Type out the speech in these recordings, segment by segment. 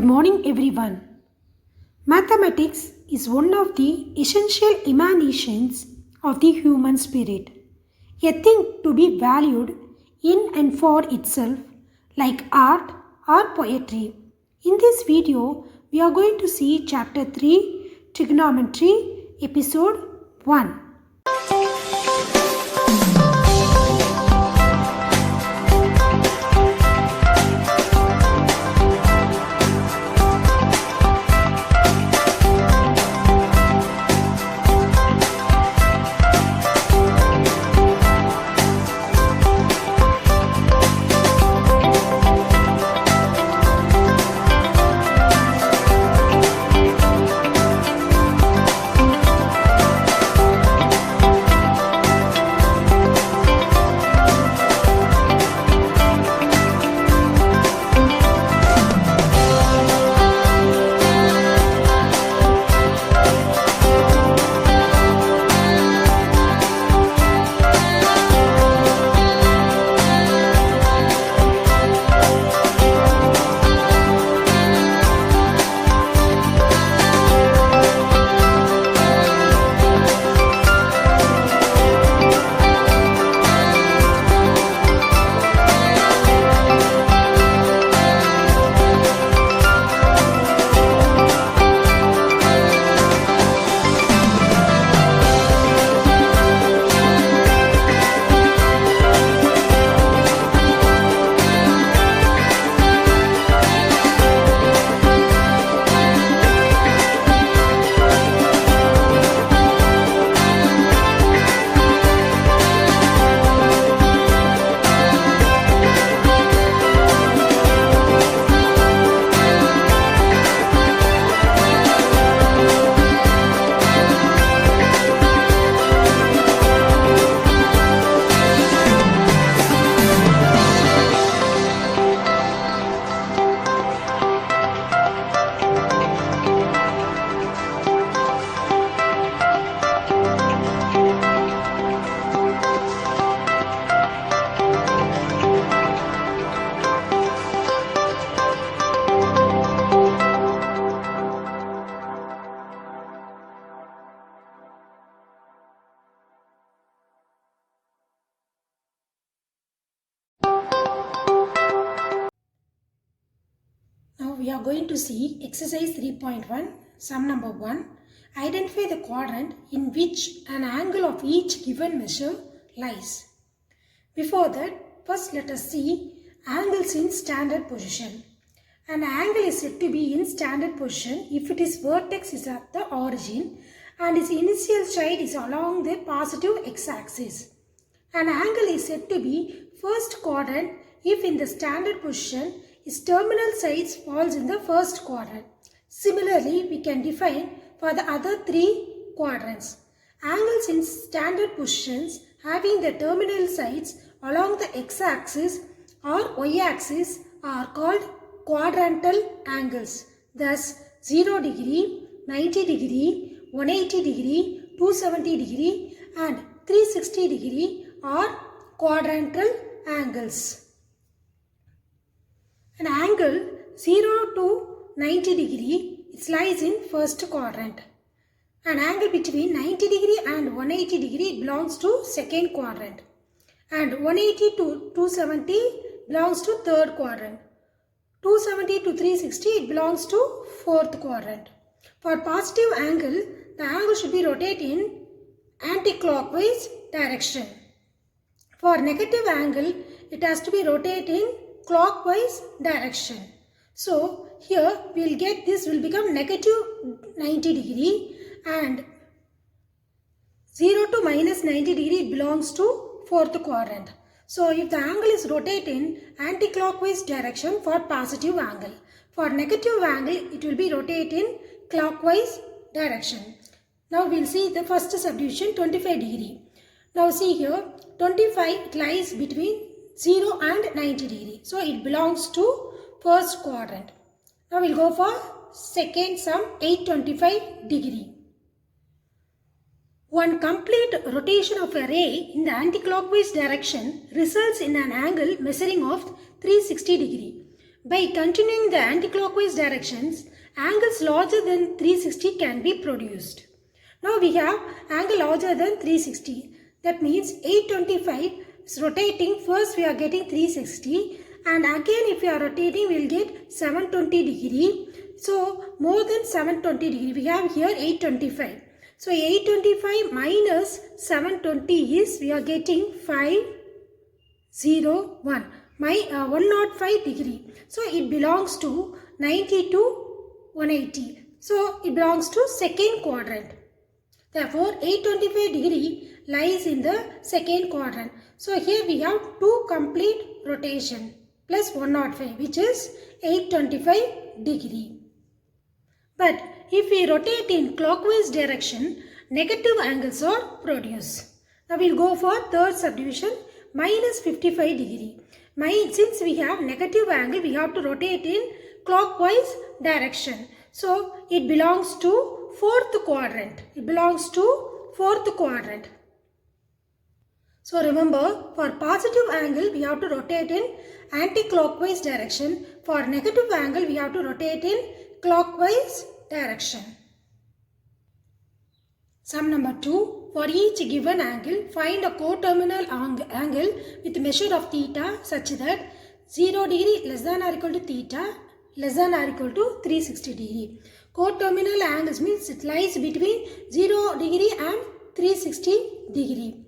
Good morning, everyone. Mathematics is one of the essential emanations of the human spirit, a thing to be valued in and for itself, like art or poetry. In this video, we are going to see Chapter 3, Trigonometry, Episode 1. Now we are going to see exercise 3.1, sum number 1. Identify the quadrant in which an angle of each given measure lies. Before that, first let us see angles in standard position. An angle is said to be in standard position if its vertex is at the origin and its initial side is along the positive x-axis. An angle is said to be first quadrant if in the standard position its terminal sides falls in the first quadrant. Similarly, we can define for the other three quadrants. Angles in standard positions having the terminal sides along the x-axis or y-axis are called quadrantal angles. Thus, 0 degree, 90 degree, 180 degree, 270 degree and 360 degree are quadrantal angles. An angle 0 to 90 degree, it lies in first quadrant. An angle between 90 degree and 180 degree belongs to second quadrant. And 180 to 270 belongs to third quadrant. 270 to 360 it belongs to fourth quadrant. For positive angle, the angle should be rotated in anti-clockwise direction. For negative angle, it has to be rotated in clockwise direction. So here we will get this will become negative 90 degree and 0 to minus 90 degree belongs to fourth quadrant. So if the angle is rotated in anti-clockwise direction for positive angle, for negative angle it will be rotated in clockwise direction. Now we will see the first subdivision 25 degree. Now see here 25 it lies between 0 and 90 degree. So it belongs to first quadrant. Now we will go for second sum 825 degree. One complete rotation of a ray in the anticlockwise direction results in an angle measuring of 360 degree. By continuing the anticlockwise directions, angles larger than 360 can be produced. Now we have angle larger than 360. That means 825 is rotating. First we are getting 360 and again if we are rotating we will get 720 degree. So more than 720 degree. We have here 825. So 825 minus 720 is we are getting 501. 105 degree. So it belongs to 90 to 180. So it belongs to second quadrant. Therefore 825 degree lies in the second quadrant. So here we have 2 complete rotation plus 105 which is 825 degree. But if we rotate in clockwise direction, negative angles are produced. Now we will go for third subdivision, minus 55 degree. Since we have negative angle, we have to rotate in clockwise direction. So it belongs to fourth quadrant. It belongs to fourth quadrant. So remember, for positive angle, we have to rotate in anti-clockwise direction. For negative angle, we have to rotate in clockwise direction. Sum number 2. For each given angle, find a coterminal angle with measure of theta such that 0 degree less than or equal to theta less than or equal to 360 degree. Coterminal angles means it lies between 0 degree and 360 degree.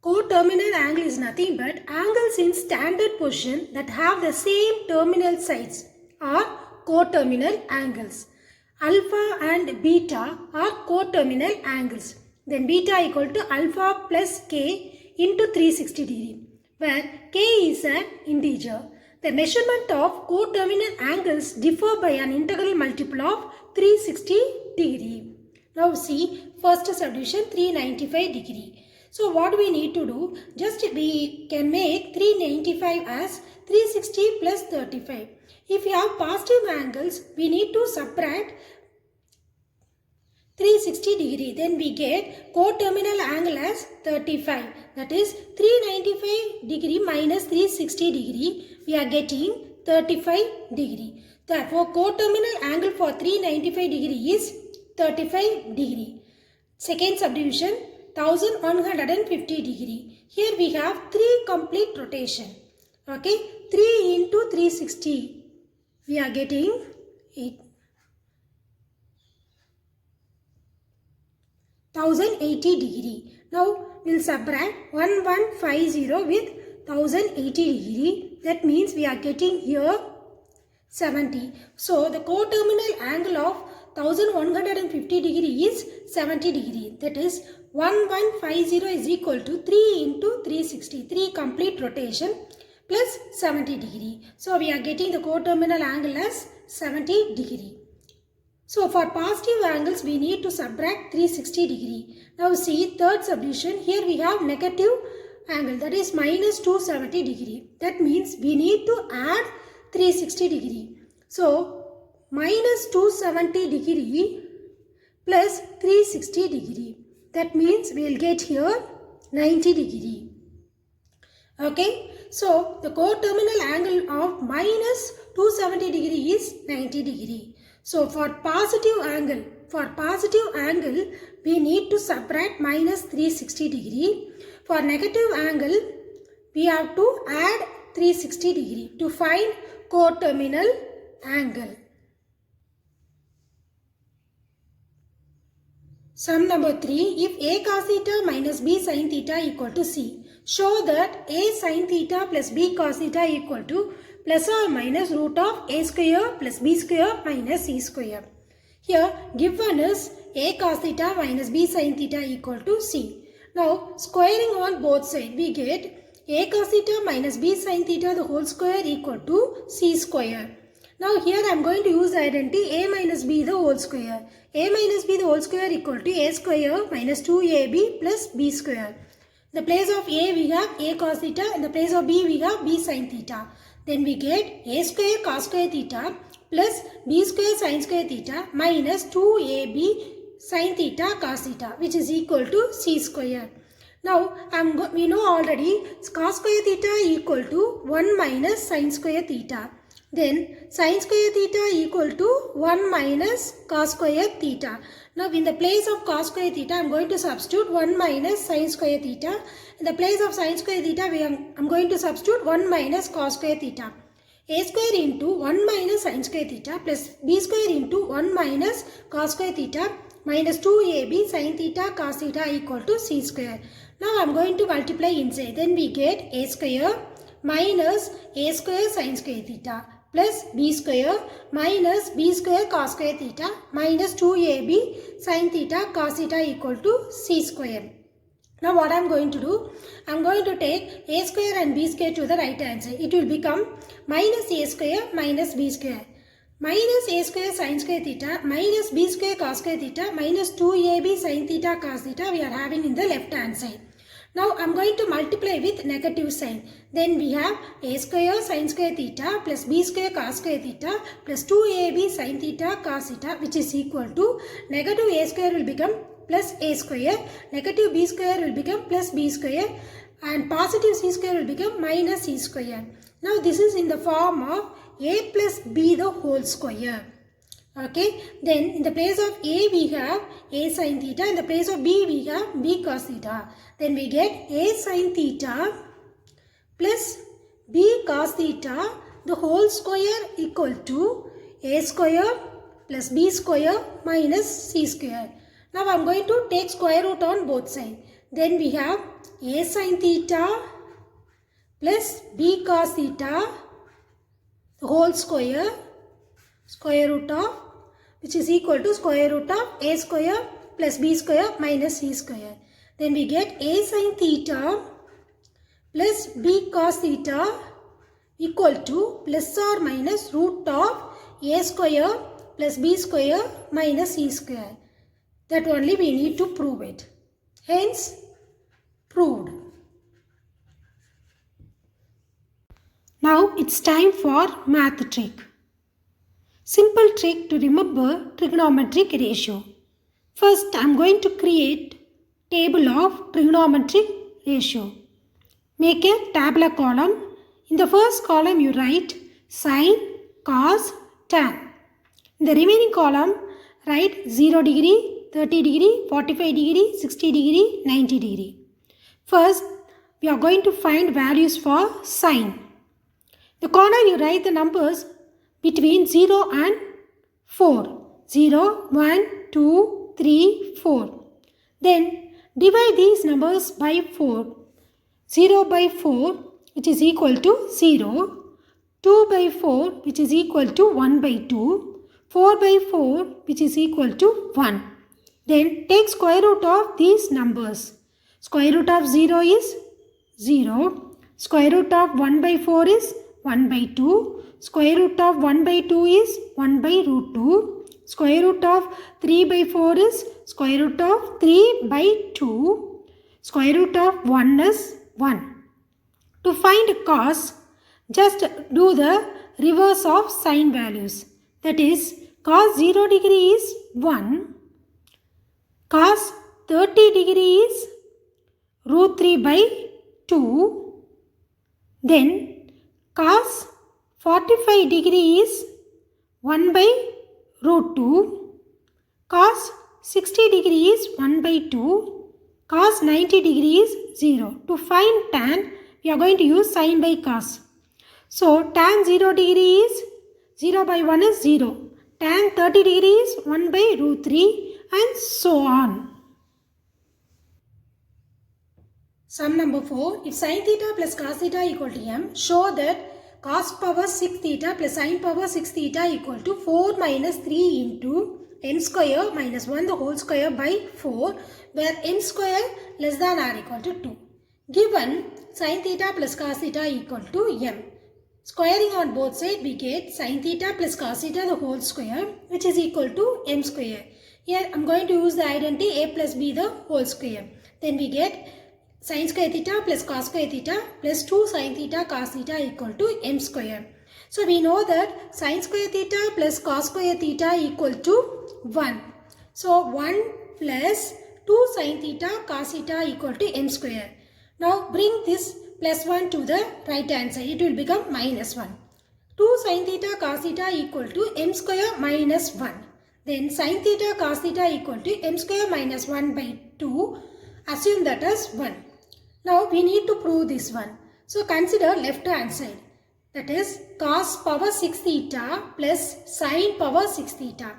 Coterminal angle is nothing but angles in standard position that have the same terminal sides are coterminal angles. Alpha and beta are coterminal angles. Then beta equal to alpha plus k into 360 degree, where k is an integer. The measurement of coterminal angles differ by an integral multiple of 360 degree. Now see first subdivision 395 degree. So what we need to do, just we can make 395 as 360 plus 35. If we have positive angles, we need to subtract 360 degree. Then we get coterminal angle as 35. That is 395 degree minus 360 degree. We are getting 35 degree. Therefore, coterminal angle for 395 degree is 35 degree. Second subdivision 1150 degree. Here we have 3 complete rotation. Okay, 3 into 360. We are getting 1080 degree. Now we will subtract 1150 with 1080 degree. That means we are getting here 70. So the coterminal angle of 1150 degree is 70 degree. That is 1150 is equal to 3 into 360. 3 complete rotation plus 70 degree. So we are getting the coterminal angle as 70 degree. So for positive angles we need to subtract 360 degree. Now see third subdivision, here we have negative angle, that is minus 270 degree. That means we need to add 360 degree. So minus 270 degree plus 360 degree. That means we will get here 90 degree. Okay. So the coterminal angle of minus 270 degree is 90 degree. So for positive angle, we need to subtract minus 360 degree. For negative angle, we have to add 360 degree to find coterminal angle. Sum number 3. If a cos theta minus b sin theta equal to c, show that a sin theta plus b cos theta equal to plus or minus root of a square plus b square minus c square. Here given is a cos theta minus b sin theta equal to c. Now squaring on both sides we get a cos theta minus b sin theta the whole square equal to c square. Now here I am going to use the identity a minus b the whole square. A minus b the whole square equal to a square minus 2ab plus b square. In the place of a we have a cos theta, in the place of b we have b sin theta. Then we get a square cos square theta plus b square sin square theta minus 2ab sin theta cos theta which is equal to c square. Now we know already cos square theta equal to 1 minus sin square theta. Then sin square theta equal to 1 minus cos square theta. Now in the place of cos square theta I am going to substitute 1 minus sin square theta. In the place of sin square theta I am going to substitute 1 minus cos square theta. A square into 1 minus sin square theta plus b square into 1 minus cos square theta minus 2ab sin theta cos theta equal to c square. Now I am going to multiply inside. Then we get a square minus a square sin square theta plus b square minus b square cos square theta minus 2ab sin theta cos theta equal to c square. Now what I am going to do? I am going to take a square and b square to the right hand side. It will become minus a square minus b square. Minus a square sin square theta minus b square cos square theta minus 2ab sin theta cos theta we are having in the left hand side. Now I am going to multiply with negative sign. Then we have a square sin square theta plus b square cos square theta plus 2ab sin theta cos theta which is equal to negative a square will become plus a square, negative b square will become plus b square and positive c square will become minus c square. Now this is in the form of a plus b the whole square. Okay, then in the place of a we have a sin theta, in the place of b we have b cos theta. Then we get a sin theta plus b cos theta the whole square equal to a square plus b square minus c square. Now I am going to take square root on both sides. Then we have a sin theta plus b cos theta the whole square root of which is equal to square root of a square plus b square minus c square. Then we get a sin theta plus b cos theta equal to plus or minus root of a square plus b square minus c square. That only we need to prove it. Hence, proved. Now it's time for math trick. Simple trick to remember trigonometric ratio. First, I am going to create table of trigonometric ratio. Make a tabular column. In the first column, you write sin, cos, tan. In the remaining column, write 0 degree, 30 degree, 45 degree, 60 degree, 90 degree. First, we are going to find values for sin. The corner you write the numbers between 0 and 4. 0, 1, 2, 3, 4. Then divide these numbers by 4. 0 by 4 which is equal to 0. 2 by 4 which is equal to 1 by 2. 4 by 4 which is equal to 1. Then take square root of these numbers. Square root of 0 is 0. Square root of 1 by 4 is 1 by 2. Square root of 1 by 2 is 1 by root 2. Square root of 3 by 4 is square root of 3 by 2. Square root of 1 is 1. To find cos, just do the reverse of sin values. That is, cos 0 degree is 1. Cos 30 degree is root 3 by 2. Then cos 45 degree is 1 by root 2. Cos 60 degree is 1 by 2. Cos 90 degree is 0. To find tan, we are going to use sin by cos. So tan 0 degree is 0 by 1 is 0. Tan 30 degree is 1 by root 3 and so on. Sum number 4. If sin theta plus cos theta equal to m, show that cos power 6 theta plus sin power 6 theta equal to 4 minus 3 into m square minus 1 the whole square by 4, where m square less than or equal to 2. Given sin theta plus cos theta equal to m. Squaring on both sides, we get sin theta plus cos theta the whole square which is equal to m square. Here I am going to use the identity a plus b the whole square. Then we get sin square theta plus cos square theta plus 2 sin theta cos theta equal to m square. So we know that sin square theta plus cos square theta equal to 1. So 1 plus 2 sin theta cos theta equal to m square. Now bring this plus 1 to the right hand side. It will become minus 1. 2 sin theta cos theta equal to m square minus 1. Then sin theta cos theta equal to m square minus 1 by 2. Assume that as 1. Now we need to prove this one. So consider left hand side. That is cos power 6 theta plus sin power 6 theta,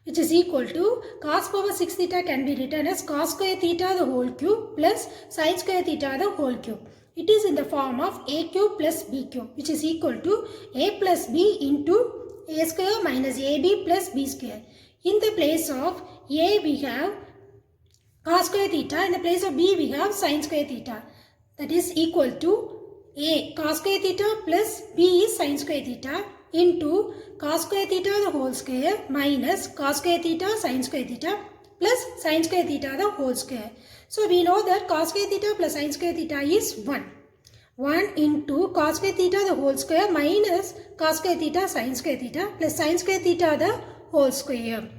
which is equal to cos power 6 theta can be written as cos square theta the whole cube plus sin square theta the whole cube. It is in the form of a cube plus b cube, which is equal to a plus b into a square minus ab plus b square. In the place of a we have cos square theta, in the place of b we have sin square theta. That is equal to a cos square theta plus b is sin square theta into cos square theta the whole square minus cos square theta sin square theta plus sin square theta the whole square. So we know that cos square theta plus sin square theta is 1. 1 into cos square theta the whole square minus cos square theta sin square theta plus sin square theta the whole square,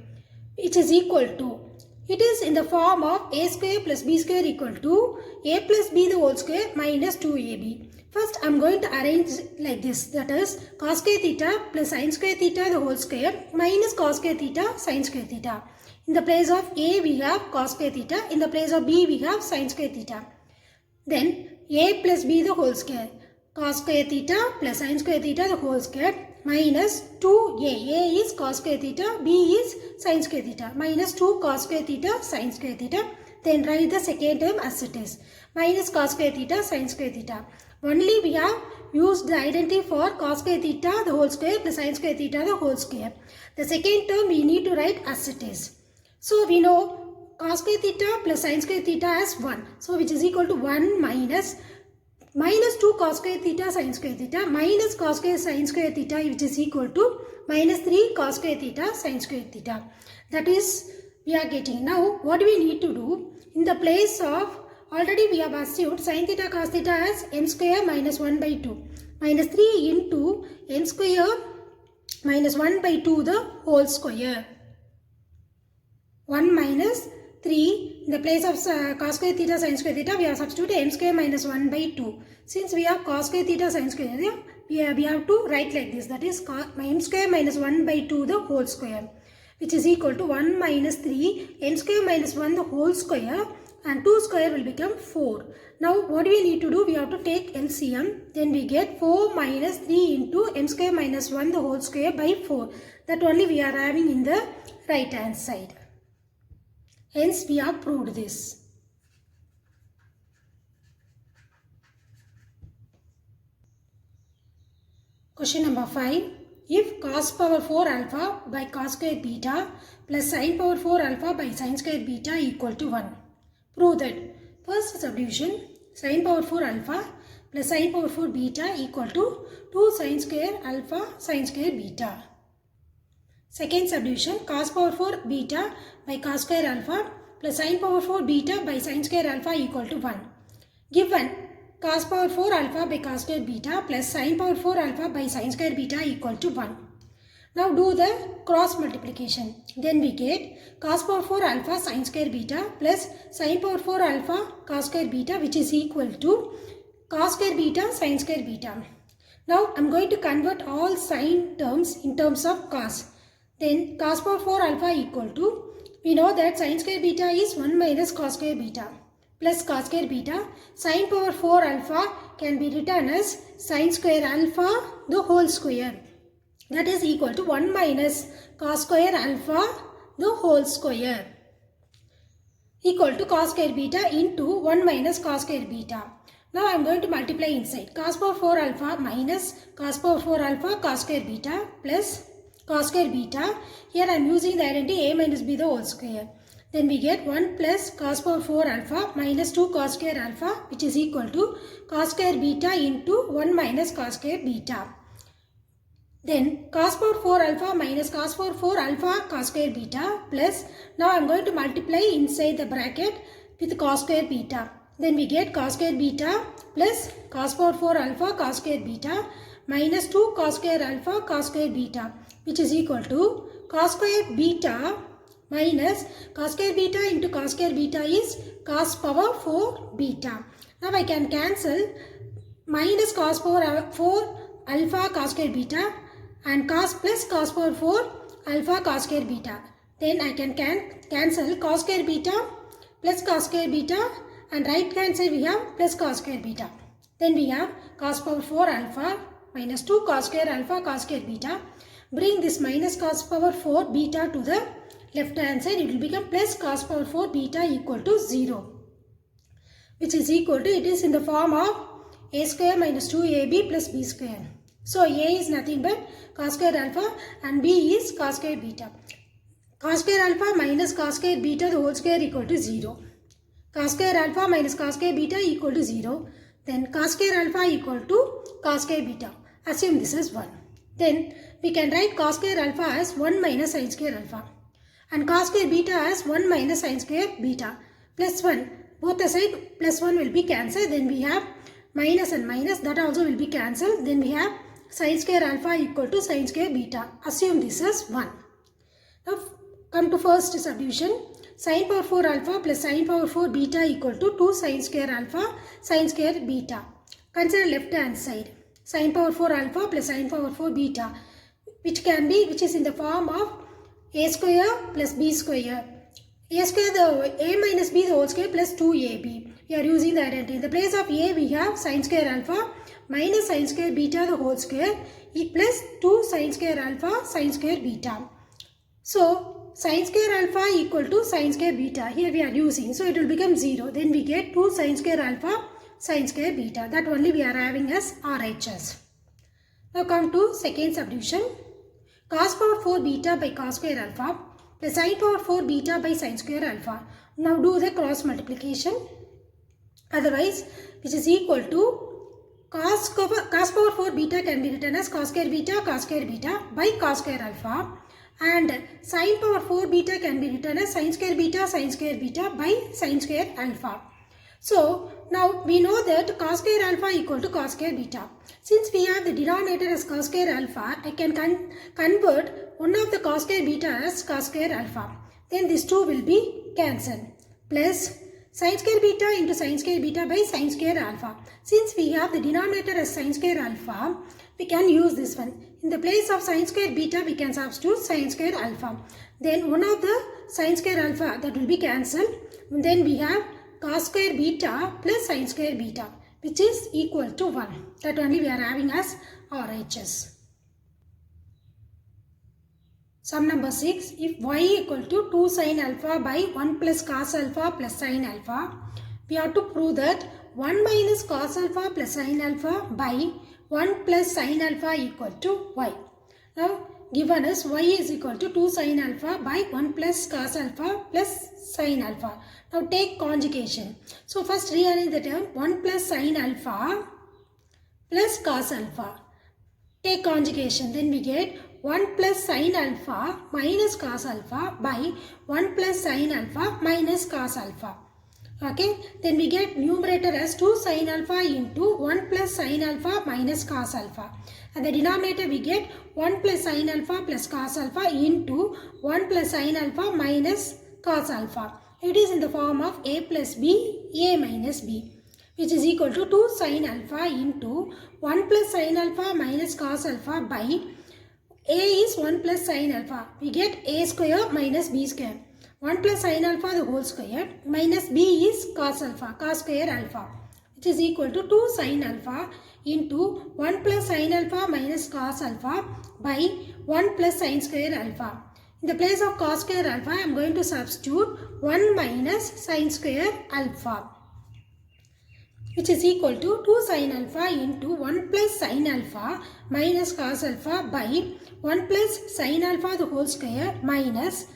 which is equal to, it is in the form of a square plus b square equal to a plus b the whole square minus 2ab. First I am going to arrange like this, that is cos square theta plus sin square theta the whole square minus cos square theta sin square theta. In the place of a we have cos square theta, in the place of b we have sin square theta. Then a plus b the whole square, cos square theta plus sin square theta the whole square minus 2a. A is cos square theta, b is sin square theta, minus 2 cos square theta sin square theta. Then write the second term as it is, minus cos square theta sin square theta. Only we have used the identity for cos square theta the whole square plus sin square theta the whole square. The second term we need to write as it is. So we know cos square theta plus sin square theta as 1. So which is equal to 1 minus 2 cos square theta sin square theta minus cos square sin square theta, which is equal to minus 3 cos square theta sin square theta. That is we are getting. Now what do we need to do? In the place of, already we have assumed sin theta cos theta as m square minus 1 by 2. Minus 3 into m square minus 1 by 2 the whole square. 1 minus 3, in the place of cos square theta sin square theta we have substituted m square minus 1 by 2. Since we have cos square theta sin square theta, we have to write like this, that is m square minus 1 by 2 the whole square, which is equal to 1 minus 3 m square minus 1 the whole square, and 2 square will become 4. Now what do we need to do? We have to take LCM. Then we get 4 minus 3 into m square minus 1 the whole square by 4. That only we are having in the right hand side. Hence we have proved this. Question number 5. If cos power 4 alpha by cos square beta plus sin power 4 alpha by sin square beta equal to 1. Prove that. First subdivision, sin power 4 alpha plus sin power 4 beta equal to 2 sin square alpha sin square beta. Second subdivision, cos power 4 beta by cos square alpha plus sin power 4 beta by sin square alpha equal to 1. Given cos power 4 alpha by cos square beta plus sin power 4 alpha by sin square beta equal to 1. Now do the cross multiplication. Then we get cos power 4 alpha sin square beta plus sin power 4 alpha cos square beta, which is equal to cos square beta sin square beta. Now I am going to convert all sin terms in terms of cos. Then cos power 4 alpha equal to, we know that sin square beta is 1 minus cos square beta plus cos square beta. Sin power 4 alpha can be written as sin square alpha the whole square. That is equal to 1 minus cos square alpha the whole square equal to cos square beta into 1 minus cos square beta. Now I am going to multiply inside. Cos power 4 alpha minus cos power 4 alpha cos square beta plus cos square beta. Here I am using the identity a minus b the whole square. Then we get 1 plus cos power 4 alpha minus 2 cos square alpha, which is equal to cos square beta into 1 minus cos square beta. Then cos power 4 alpha minus cos power 4 alpha cos square beta plus, now I am going to multiply inside the bracket with cos square beta. Then we get cos square beta plus cos power 4 alpha cos square beta minus 2 cos square alpha cos square beta, which is equal to cos square beta minus cos square beta into cos square beta is cos power 4 beta. Now I can cancel minus cos power 4 alpha cos square beta and cos plus cos power 4 alpha cos square beta. Then I can cancel cos square beta plus cos square beta and right hand side we have plus cos square beta. Then we have cos power 4 alpha minus 2 cos square alpha cos square beta. Bring this minus cos power 4 beta to the left hand side. It will become plus cos power 4 beta equal to 0. Which is equal to, it is in the form of a square minus 2ab plus b square. So a is nothing but cos square alpha and b is cos square beta. Cos square alpha minus cos square beta the whole square equal to 0. Cos square alpha minus cos square beta equal to 0. Then cos square alpha equal to cos square beta. Assume this is 1. Then we can write cos square alpha as 1 minus sin square alpha. And cos square beta as 1 minus sin square beta. Plus 1. Both the side plus 1 will be cancelled. Then we have minus and minus, that also will be cancelled. Then we have sin square alpha equal to sin square beta. Assume this is 1. Now come to first subdivision. Sin power 4 alpha plus sin power 4 beta equal to 2 sin square alpha sin square beta. Consider left hand side. Sin power 4 alpha plus sin power 4 beta, which is in the form of a square plus b square. A square, the a minus b the whole square plus 2ab. We are using the identity. In the place of a we have sin square alpha minus sin square beta the whole square plus 2 sin square alpha sin square beta. So sin square alpha equal to sin square beta. Here we are using. So it will become 0. Then we get 2 sin square alpha sin square beta. That only we are having as RHS. Now come to second subdivision. Cos power 4 beta by cos square alpha plus sin power 4 beta by sin square alpha. Now do the cross multiplication. Otherwise, which is equal to cos power 4 beta can be written as cos square beta by cos square alpha. And sin power 4 beta can be written as sin square beta by sin square alpha. So now we know that cos square alpha equal to cos square beta. Since we have the denominator as cos square alpha, I can convert one of the cos square beta as cos square alpha. Then these two will be cancelled. Plus sin square beta into sin square beta by sin square alpha. Since we have the denominator as sin square alpha, we can use this one. In the place of sin square beta, we can substitute sin square alpha. Then one of the sin square alpha that will be cancelled. Then we have cos square beta plus sin square beta, which is equal to 1. That only we are having as RHS. Sum number 6. If y equal to 2 sin alpha by 1 plus cos alpha plus sin alpha, we have to prove that 1 minus cos alpha plus sin alpha by 1 plus sin alpha equal to y. Now given us y is equal to 2 sin alpha by 1 plus cos alpha plus sin alpha. Now take conjugation. So first rearrange the term 1 plus sin alpha plus cos alpha. Take conjugation. Then we get 1 plus sin alpha minus cos alpha by 1 plus sin alpha minus cos alpha. Okay. Then we get numerator as 2 sin alpha into 1 plus sin alpha minus cos alpha. And the denominator we get 1 plus sin alpha plus cos alpha into 1 plus sin alpha minus cos alpha. It is in the form of a plus b, a minus b, which is equal to 2 sin alpha into 1 plus sin alpha minus cos alpha by a is 1 plus sin alpha. We get a square minus b square. 1 plus sin alpha the whole square minus b is cos alpha, cos square alpha, which is equal to 2 sin alpha into 1 plus sin alpha minus cos alpha by 1 plus sin square alpha. In the place of cos square alpha, I am going to substitute 1 minus sin square alpha, which is equal to 2 sin alpha into 1 plus sin alpha minus cos alpha by 1 plus sin alpha the whole square minus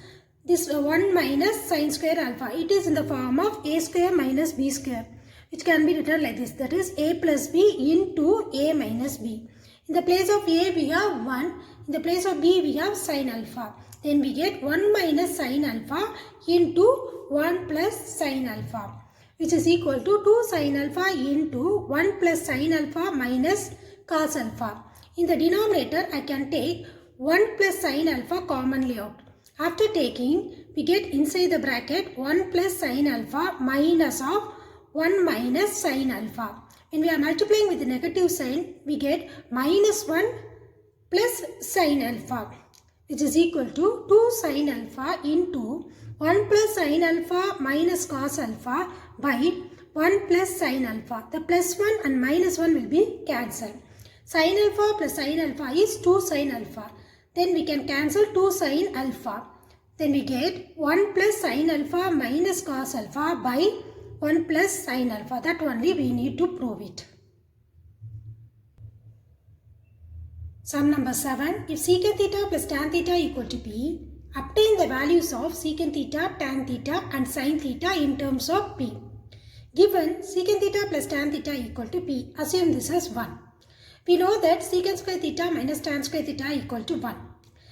this 1 minus sin square alpha. It is in the form of a square minus b square, which can be written like this. That is a plus b into a minus b. In the place of a we have 1. In the place of b we have sin alpha. Then we get 1 minus sin alpha into 1 plus sin alpha, which is equal to 2 sin alpha into 1 plus sin alpha minus cos alpha. In the denominator, I can take 1 plus sin alpha commonly out. After taking, we get inside the bracket 1 plus sin alpha minus of 1 minus sin alpha. When we are multiplying with the negative sign, we get minus 1 plus sin alpha, which is equal to 2 sin alpha into 1 plus sin alpha minus cos alpha by 1 plus sin alpha. The plus 1 and minus 1 will be cancelled. Sin alpha plus sin alpha is 2 sin alpha. Then we can cancel 2 sin alpha. Then we get 1 plus sin alpha minus cos alpha by 1 plus sin alpha. That only we need to prove it. Sum number 7. If secant theta plus tan theta equal to P, obtain the values of secant theta, tan theta and sin theta in terms of P. Given secant theta plus tan theta equal to P, assume this as 1. We know that secant square theta minus tan square theta equal to 1.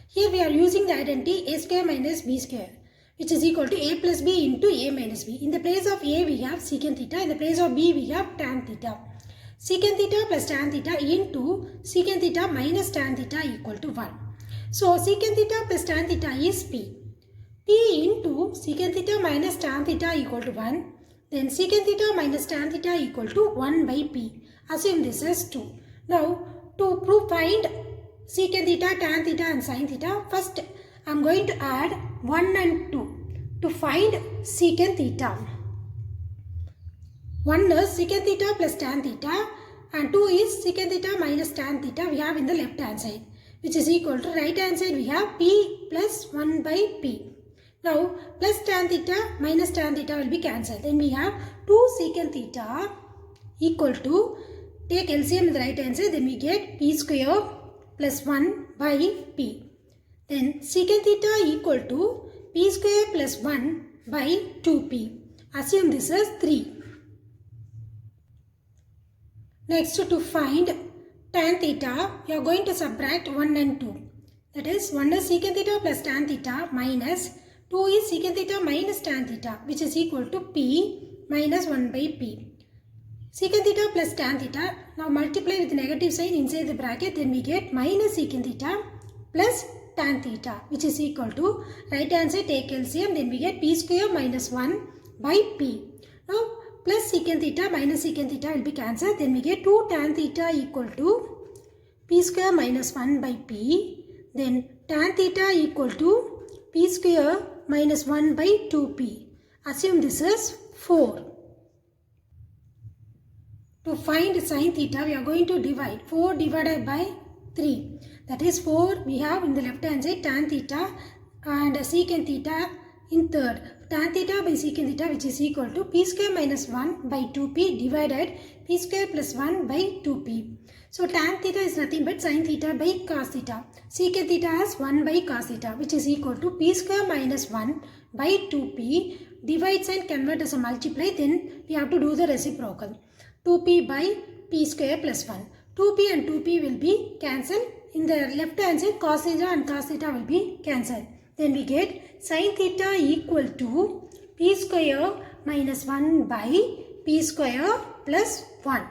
Here we are using the identity a square minus b square, which is equal to a plus b into a minus b. In the place of a we have secant theta, in the place of b we have tan theta. Secant theta plus tan theta into secant theta minus tan theta equal to 1. So secant theta plus tan theta is p. P into secant theta minus tan theta equal to 1. Then secant theta minus tan theta equal to 1 by p. Assume this as 2. Now, to find secant theta, tan theta and sin theta, first I am going to add 1 and 2 to find secant theta. 1 is secant theta plus tan theta and 2 is secant theta minus tan theta we have in the left hand side, which is equal to right hand side we have p plus 1 by p. Now, plus tan theta minus tan theta will be cancelled. Then we have 2 secant theta equal to, take LCM in the right hand side, then we get p square plus 1 by p. Then secant theta equal to p square plus 1 by 2p. Assume this as 3. Next, to find tan theta, you are going to subtract 1 and 2. That is, 1 is secant theta plus tan theta minus 2 is secant theta minus tan theta, which is equal to p minus 1 by p. Secant theta plus tan theta, now multiply with the negative sign inside the bracket, then we get minus secant theta plus tan theta, which is equal to right hand side take LCM, then we get p square minus 1 by p. Now plus secant theta minus secant theta will be cancelled, then we get 2 tan theta equal to p square minus 1 by p. Then tan theta equal to p square minus 1 by 2p. Assume this is 4. To find sin theta, we are going to divide 4 divided by 3. That is 4 we have in the left hand side tan theta and secant theta in third. Tan theta by secant theta, which is equal to p square minus 1 by 2p divided p square plus 1 by 2p. So tan theta is nothing but sin theta by cos theta. Secant theta has 1 by cos theta, which is equal to p square minus 1 by 2p. Divides and convert as a multiply, then we have to do the reciprocal. 2p by p square plus 1. 2p and 2p will be cancelled. In the left hand side, cos theta and cos theta will be cancelled. Then we get sin theta equal to p square minus 1 by p square plus 1.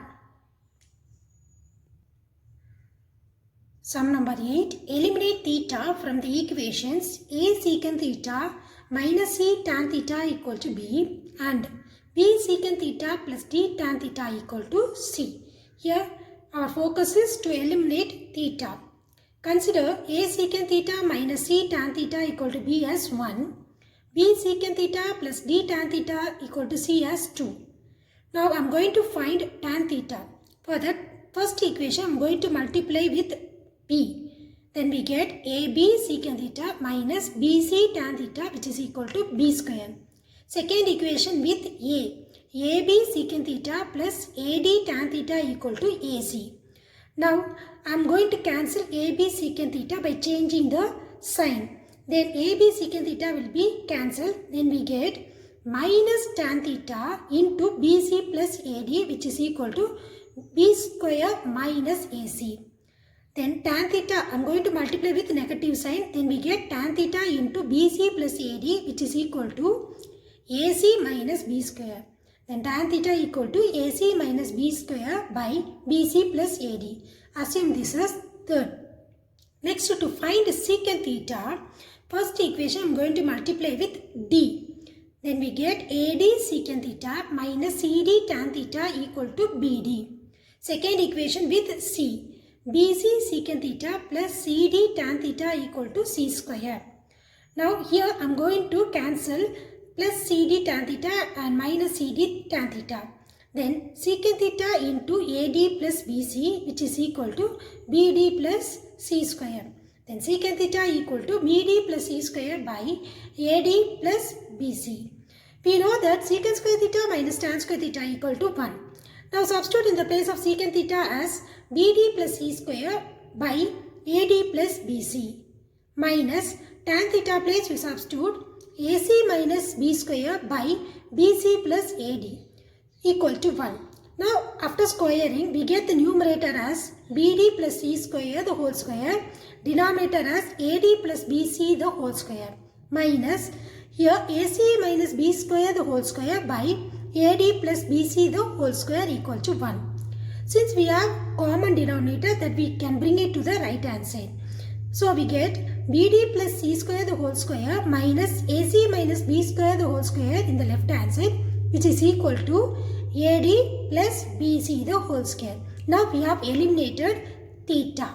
Sum number 8. Eliminate theta from the equations a secant theta minus c tan theta equal to b and b secant theta plus d tan theta equal to c. Here our focus is to eliminate theta. Consider a secant theta minus c tan theta equal to b as 1, b secant theta plus d tan theta equal to c as 2. Now I am going to find tan theta. For that first equation I am going to multiply with b. Then we get ab secant theta minus bc tan theta, which is equal to b square. Second equation with a. ab secant theta plus ad tan theta equal to ac. Now I am going to cancel ab secant theta by changing the sign. Then ab secant theta will be cancelled. Then we get minus tan theta into bc plus ad, which is equal to b square minus ac. Then tan theta I am going to multiply with negative sign. Then we get tan theta into bc plus ad, which is equal to ac minus b square. Then tan theta equal to ac minus b square by bc plus ad. Assume this as third. Next, to find secant theta, First equation I am going to multiply with d. Then we get AD secant theta minus CD tan theta equal to BD. Second equation with C. BC secant theta plus CD tan theta equal to C square. Now here I am going to cancel plus CD tan theta and minus CD tan theta. Then secant theta into AD plus BC, which is equal to BD plus C square. Then secant theta equal to BD plus C square by AD plus BC. We know that secant square theta minus tan square theta equal to 1. Now substitute in the place of secant theta as BD plus C square by AD plus BC minus tan theta place we substitute AC minus B square by BC plus AD equal to 1. Now after squaring we get the numerator as BD plus C square the whole square, denominator as AD plus BC the whole square minus here AC minus B square the whole square by AD plus BC the whole square equal to 1. Since we have common denominator that we can bring it to the right hand side. So we get BD plus C square the whole square minus AC minus B square the whole square in the left hand side, which is equal to AD plus BC the whole square. Now we have eliminated theta.